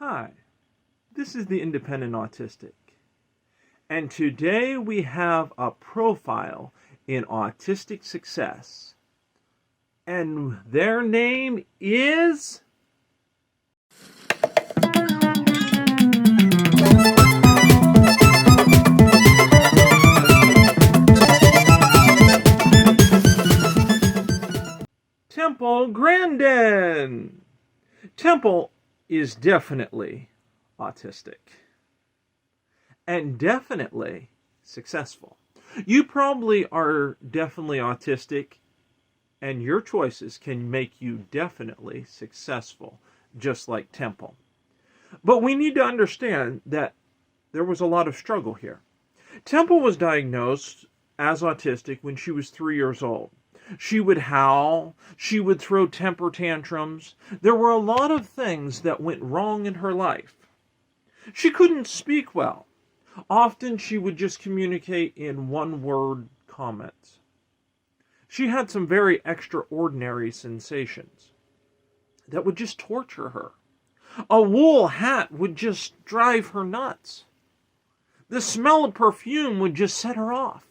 Hi, this is the Independent Autistic, and today we have a profile in autistic success, and their name is Temple Grandin. Temple is definitely autistic and definitely successful. You probably are definitely autistic, and your choices can make you definitely successful, just like Temple. But we need to understand that there was a lot of struggle here. Temple was diagnosed as autistic when she was 3 years old. She would howl, she would throw temper tantrums. There were a lot of things that went wrong in her life. She couldn't speak well. Often she would just communicate in one-word comments. She had some very extraordinary sensations that would just torture her. A wool hat would just drive her nuts. The smell of perfume would just set her off.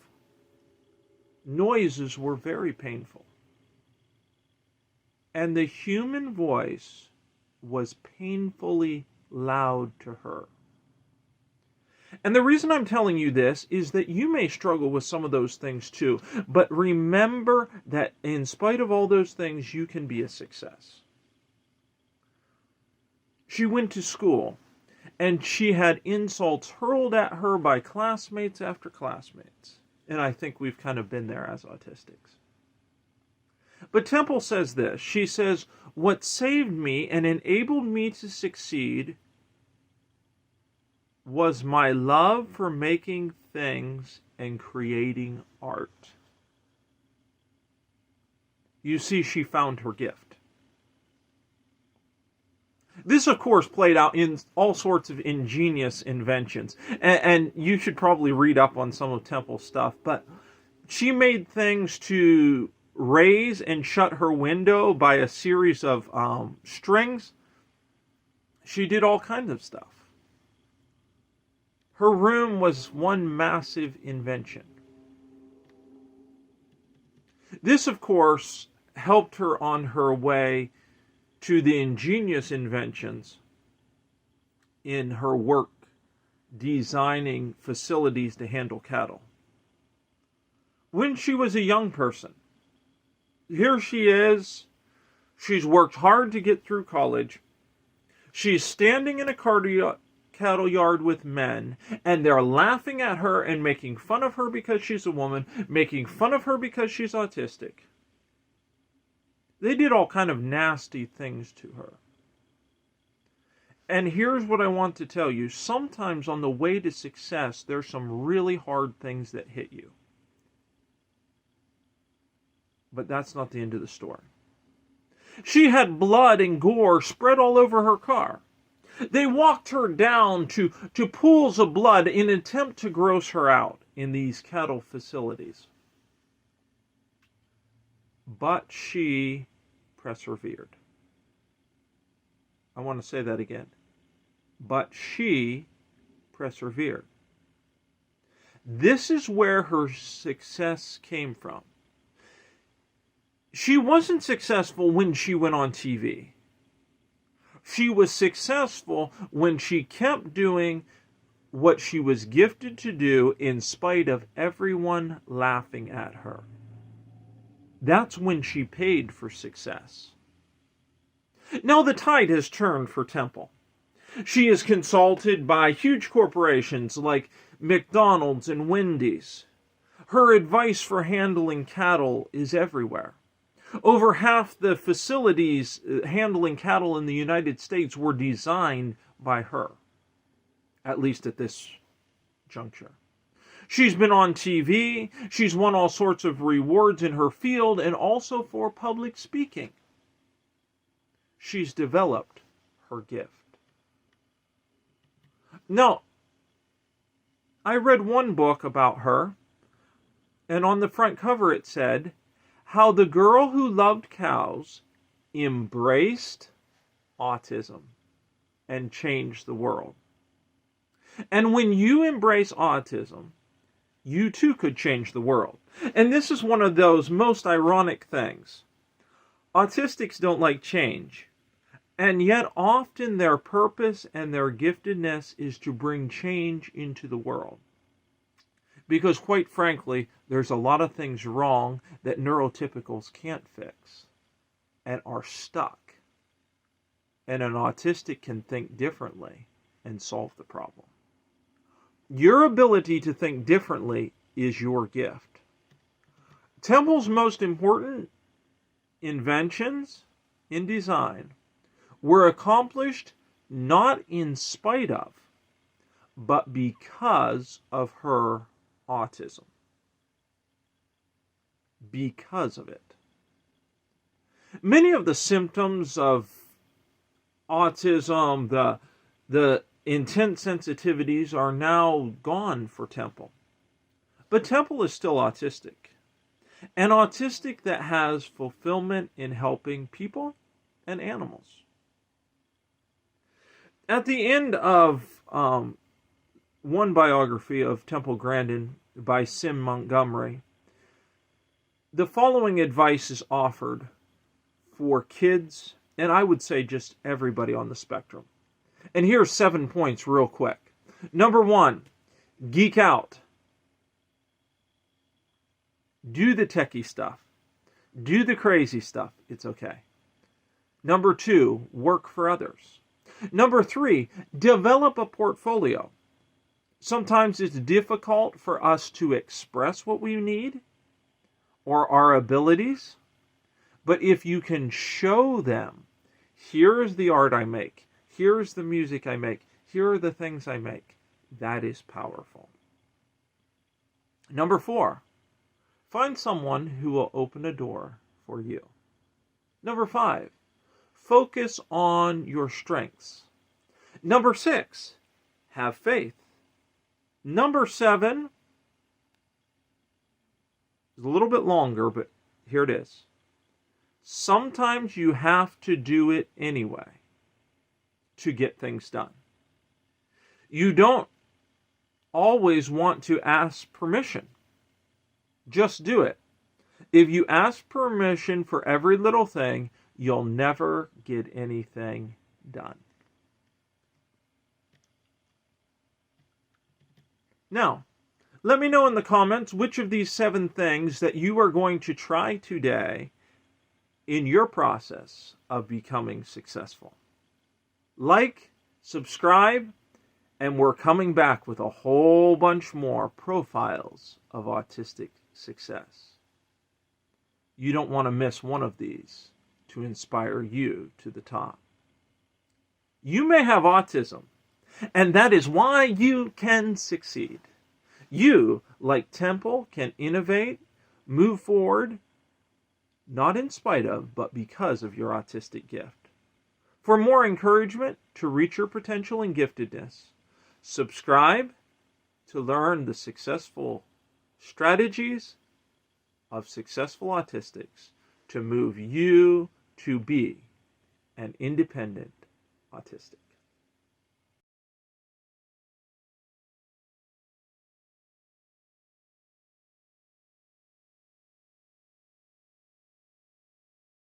Noises were very painful. And the human voice was painfully loud to her. And the reason I'm telling you this is that you may struggle with some of those things too. But remember that in spite of all those things, you can be a success. She went to school, and she had insults hurled at her by classmates after classmates. And I think we've kind of been there as autistics. But Temple says this. She says, "What saved me and enabled me to succeed was my love for making things and creating art." You see, she found her gift. This, of course, played out in all sorts of ingenious inventions. And you should probably read up on some of Temple's stuff. But she made things to raise and shut her window by a series of strings. She did all kinds of stuff. Her room was one massive invention. This, of course, helped her on her way to the ingenious inventions in her work designing facilities to handle cattle. When she was a young person, here she is. She's worked hard to get through college. She's standing in a cattle yard with men, and they're laughing at her and making fun of her because she's a woman, making fun of her because she's autistic. They did all kind of nasty things to her. And here's what I want to tell you. Sometimes on the way to success, there's some really hard things that hit you. But that's not the end of the story. She had blood and gore spread all over her car. They walked her down to pools of blood in an attempt to gross her out in these cattle facilities. But she persevered. I want to say that again. But she persevered. This is where her success came from. She wasn't successful when she went on TV. She was successful when she kept doing what she was gifted to do in spite of everyone laughing at her. That's when she paid for success. Now the tide has turned for Temple. She is consulted by huge corporations like McDonald's and Wendy's. Her advice for handling cattle is everywhere. Over half the facilities handling cattle in the United States were designed by her, at least at this juncture. She's been on TV, she's won all sorts of rewards in her field, and also for public speaking. She's developed her gift. Now, I read one book about her, and on the front cover it said, "How the Girl Who Loved Cows Embraced Autism and change the world. And when you embrace autism, you too could change the world. And this is one of those most ironic things. Autistics don't like change. And yet often their purpose and their giftedness is to bring change into the world. Because quite frankly, there's a lot of things wrong that neurotypicals can't fix and are stuck. And an autistic can think differently and solve the problem. Your ability to think differently is your gift. Temple's most important inventions in design were accomplished not in spite of, but because of her autism. Because of it. Many of the symptoms of autism, the intense sensitivities are now gone for Temple. But Temple is still autistic. An autistic that has fulfillment in helping people and animals. At the end of one biography of Temple Grandin by Sim Montgomery, the following advice is offered for kids, and I would say just everybody on the spectrum. And here's 7 points real quick. Number 1, geek out. Do the techie stuff. Do the crazy stuff. It's okay. Number 2, work for others. Number 3, develop a portfolio. Sometimes it's difficult for us to express what we need or our abilities. But if you can show them, here's the art I make, here's the music I make, here are the things I make, that is powerful. Number 4, find someone who will open a door for you. Number 5, focus on your strengths. Number 6, have faith. Number 7 is a little bit longer, but here it is. Sometimes you have to do it anyway to get things done. You don't always want to ask permission. Just do it. If you ask permission for every little thing, you'll never get anything done. Now, let me know in the comments which of these 7 things that you are going to try today in your process of becoming successful. Like, subscribe, and we're coming back with a whole bunch more profiles of autistic success. You don't want to miss one of these to inspire you to the top. You may have autism, and that is why you can succeed. You, like Temple, can innovate, move forward, not in spite of, but because of your autistic gift. For more encouragement to reach your potential and giftedness, subscribe to learn the successful strategies of successful autistics to move you to be an independent autistic.